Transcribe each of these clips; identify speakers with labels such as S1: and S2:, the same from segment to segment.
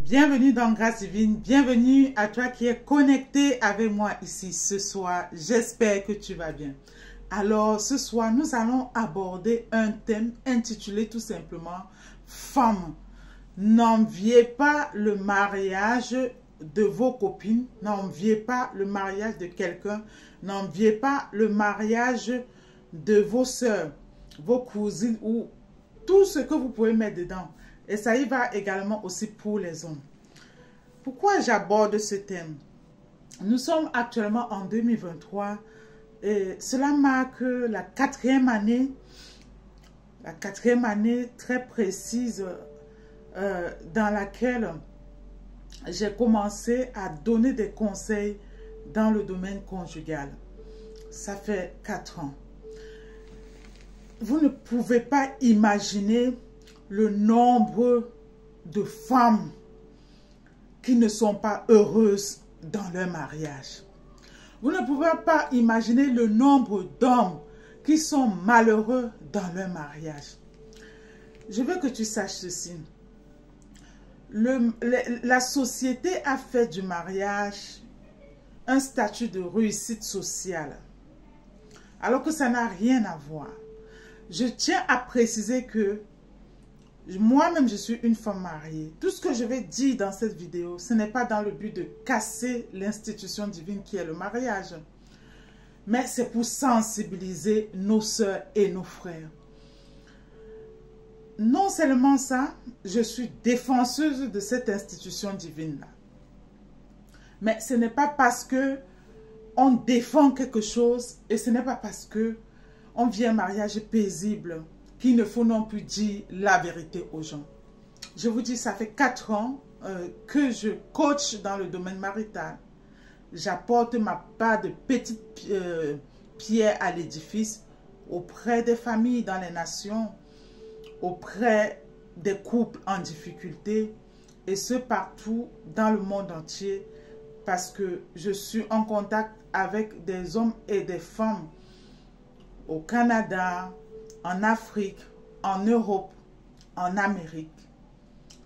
S1: Bienvenue dans Grâce Divine, bienvenue à toi qui es connecté avec moi ici ce soir. J'espère que tu vas bien. Alors ce soir, nous allons aborder un thème intitulé tout simplement « Femmes, n'enviez pas le mariage de vos copines, n'enviez pas le mariage de quelqu'un, n'enviez pas le mariage de vos sœurs, vos cousines ou tout ce que vous pouvez mettre dedans. » Et ça y va également aussi pour les hommes. Pourquoi j'aborde ce thème? Nous sommes actuellement en 2023 et cela marque la quatrième année très précise dans laquelle j'ai commencé à donner des conseils dans le domaine conjugal. Ça fait 4 ans. Vous ne pouvez pas imaginer le nombre de femmes qui ne sont pas heureuses dans leur mariage. Vous ne pouvez pas imaginer le nombre d'hommes qui sont malheureux dans leur mariage. Je veux que tu saches ceci. La société a fait du mariage un statut de réussite sociale, alors que ça n'a rien à voir. Je tiens à préciser que moi-même, je suis une femme mariée. Tout ce que je vais dire dans cette vidéo, ce n'est pas dans le but de casser l'institution divine qui est le mariage. Mais c'est pour sensibiliser nos sœurs et nos frères. Non seulement ça, je suis défenseuse de cette institution divine-là. Mais ce n'est pas parce que on défend quelque chose et ce n'est pas parce que on vit un mariage paisible qu'il ne faut non plus dire la vérité aux gens. Je vous dis, ça fait 4 ans que je coach dans le domaine marital. J'apporte ma part de petites pierres à l'édifice auprès des familles dans les nations, auprès des couples en difficulté, et ce partout dans le monde entier, parce que je suis en contact avec des hommes et des femmes au Canada, en Afrique, en Europe, en Amérique,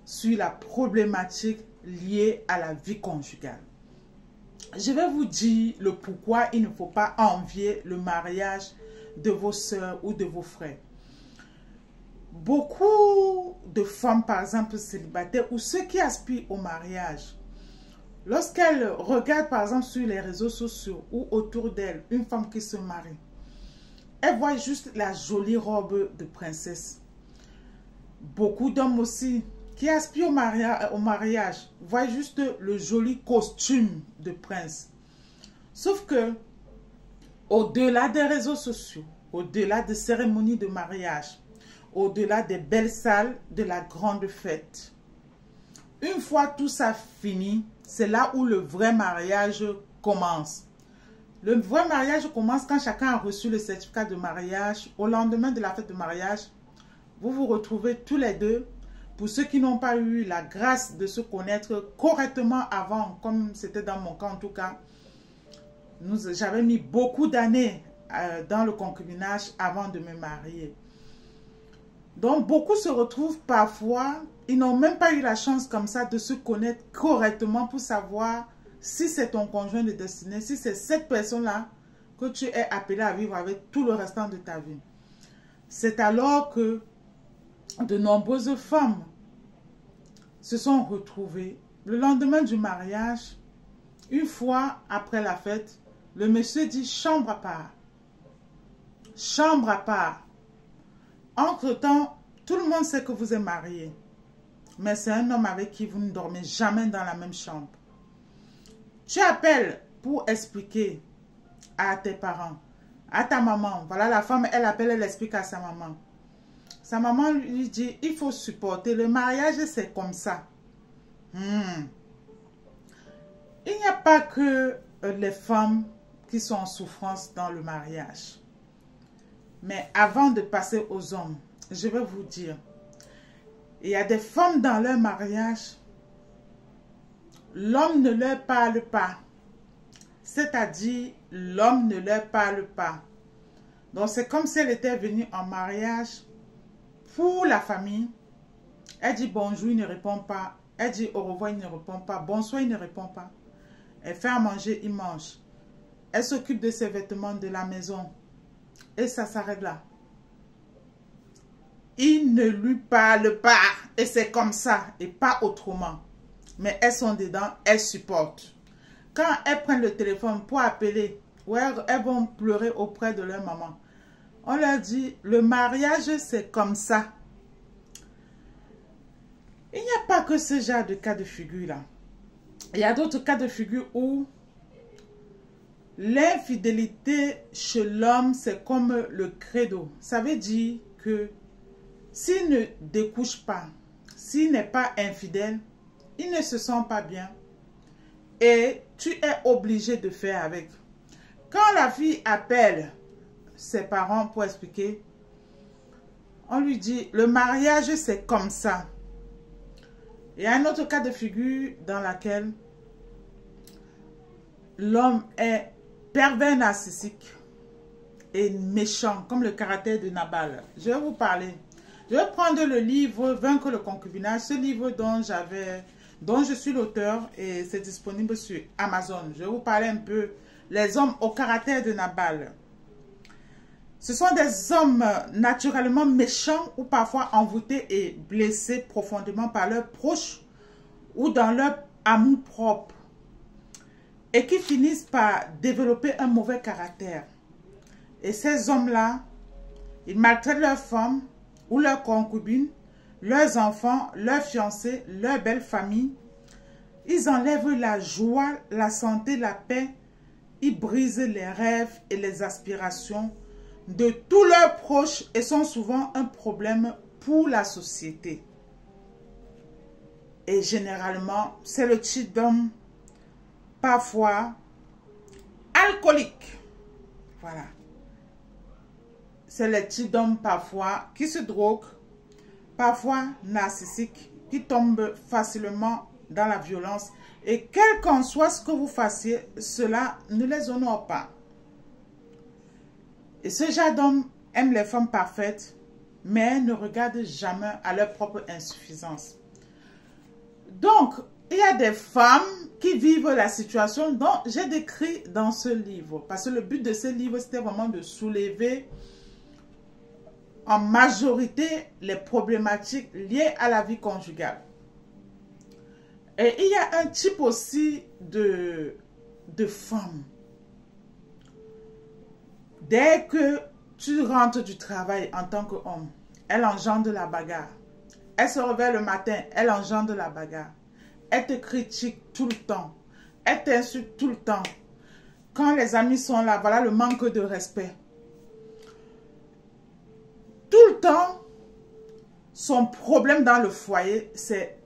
S1: sur la problématique liée à la vie conjugale. Je vais vous dire le pourquoi il ne faut pas envier le mariage de vos sœurs ou de vos frères. Beaucoup de femmes, par exemple, célibataires ou ceux qui aspirent au mariage, lorsqu'elles regardent, par exemple, sur les réseaux sociaux ou autour d'elles, une femme qui se marie, elle voit juste la jolie robe de princesse. Beaucoup d'hommes aussi qui aspirent au mariage voient juste le joli costume de prince. Sauf que, au-delà des réseaux sociaux, au-delà des cérémonies de mariage, au-delà des belles salles de la grande fête, une fois tout ça fini, c'est là où le vrai mariage commence. Le vrai mariage commence quand chacun a reçu le certificat de mariage. Au lendemain de la fête de mariage, vous vous retrouvez tous les deux. Pour ceux qui n'ont pas eu la grâce de se connaître correctement avant, comme c'était dans mon cas en tout cas, j'avais mis beaucoup d'années dans le concubinage avant de me marier. Donc beaucoup se retrouvent parfois, ils n'ont même pas eu la chance comme ça de se connaître correctement pour savoir si c'est ton conjoint de destinée, si c'est cette personne-là que tu es appelé à vivre avec tout le restant de ta vie. C'est alors que de nombreuses femmes se sont retrouvées le lendemain du mariage. Une fois après la fête, le monsieur dit chambre à part. Chambre à part. Entre-temps, tout le monde sait que vous êtes mariés. Mais c'est un homme avec qui vous ne dormez jamais dans la même chambre. Tu appelles pour expliquer à tes parents, à ta maman. Voilà, la femme, elle appelle, elle explique à sa maman. Sa maman lui dit, il faut supporter. Le mariage, c'est comme ça. Il n'y a pas que les femmes qui sont en souffrance dans le mariage. Mais avant de passer aux hommes, je vais vous dire, il y a des femmes dans leur mariage, l'homme ne leur parle pas. C'est-à-dire, l'homme ne leur parle pas. Donc, c'est comme si elle était venue en mariage pour la famille. Elle dit bonjour, il ne répond pas. Elle dit au revoir, il ne répond pas. Bonsoir, il ne répond pas. Elle fait à manger, il mange. Elle s'occupe de ses vêtements de la maison. Et ça s'arrête là. Il ne lui parle pas. Et c'est comme ça. Et pas autrement. Mais elles sont dedans. Elles supportent. Quand elles prennent le téléphone pour appeler, ou elles vont pleurer auprès de leur maman, on leur dit, le mariage, c'est comme ça. Il n'y a pas que ce genre de cas de figure là. Il y a d'autres cas de figure où l'infidélité chez l'homme, c'est comme le credo. Ça veut dire que s'il ne découche pas, s'il n'est pas infidèle, il ne se sent pas bien. Et tu es obligé de faire avec. Quand la fille appelle ses parents pour expliquer, on lui dit, le mariage, c'est comme ça. Il y a un autre cas de figure dans lequel l'homme est pervers narcissique et méchant, comme le caractère de Nabal. Je vais vous parler. Je vais prendre le livre Vaincre le concubinage, ce livre dont je suis l'auteur et c'est disponible sur Amazon. Je vais vous parler un peu les hommes au caractère de Nabal. Ce sont des hommes naturellement méchants ou parfois envoûtés et blessés profondément par leurs proches ou dans leur amour propre et qui finissent par développer un mauvais caractère. Et ces hommes-là, ils maltraitent leurs femmes ou leurs concubines, leurs enfants, leurs fiancés, leur belle famille. Ils enlèvent la joie, la santé, la paix. Ils brisent les rêves et les aspirations de tous leurs proches et sont souvent un problème pour la société. Et généralement, c'est le type d'homme parfois alcoolique. Voilà. C'est le type d'homme parfois qui se drogue, parfois narcissique, qui tombe facilement dans la violence. Et quel qu'en soit ce que vous fassiez, cela ne les honore pas. Et ce genre d'homme aime les femmes parfaites, mais ne regarde jamais à leur propre insuffisance. Donc, il y a des femmes qui vivent la situation dont j'ai décrit dans ce livre. Parce que le but de ce livre, c'était vraiment de soulever en majorité les problématiques liées à la vie conjugale. Et il y a un type aussi de femmes. Dès que tu rentres du travail en tant qu'homme, elle engendre la bagarre. Elle se réveille le matin, elle engendre la bagarre. Elle te critique tout le temps. Elle t'insulte tout le temps. Quand les amis sont là, voilà le manque de respect. Tout le temps, son problème dans le foyer, c'est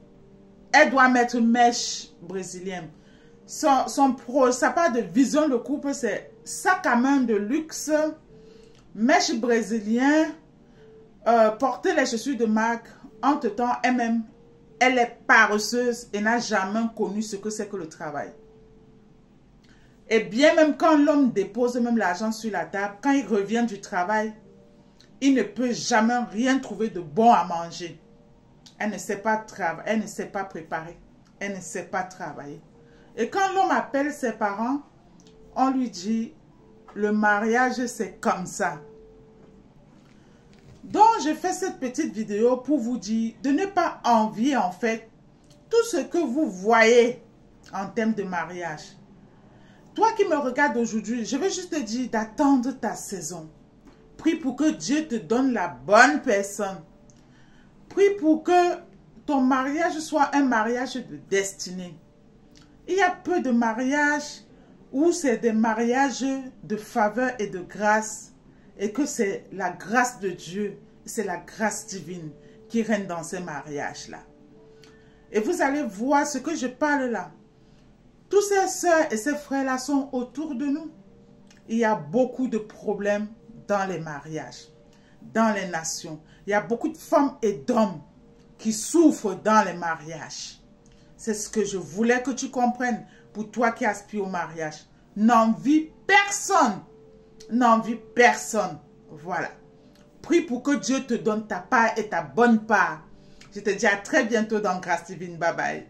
S1: elle doit mettre une mèche brésilienne. Ça part de vision de couple, c'est sac à main de luxe, mèche brésilienne, porter les chaussures de marque. Entre-temps, elle-même, elle est paresseuse et n'a jamais connu ce que c'est que le travail. Et bien même quand l'homme dépose même l'argent sur la table, quand il revient du travail, il ne peut jamais rien trouver de bon à manger. Elle ne sait pas travailler, elle ne sait pas préparer, elle ne sait pas travailler. Et quand l'homme appelle ses parents, on lui dit, le mariage c'est comme ça. Donc je fais cette petite vidéo pour vous dire de ne pas envier en fait tout ce que vous voyez en termes de mariage. Toi qui me regardes aujourd'hui, je vais juste te dire d'attendre ta saison. Prie pour que Dieu te donne la bonne personne. Prie pour que ton mariage soit un mariage de destinée. Il y a peu de mariages où c'est des mariages de faveur et de grâce et que c'est la grâce de Dieu, c'est la grâce divine qui règne dans ces mariages-là. Et vous allez voir ce que je parle là. Tous ces sœurs et ces frères-là sont autour de nous. Il y a beaucoup de problèmes dans les mariages, dans les nations. Il y a beaucoup de femmes et d'hommes qui souffrent dans les mariages. C'est ce que je voulais que tu comprennes pour toi qui aspires au mariage. N'envie personne. N'envie personne. Voilà. Prie pour que Dieu te donne ta part et ta bonne part. Je te dis à très bientôt dans Grâce Divine. Bye bye.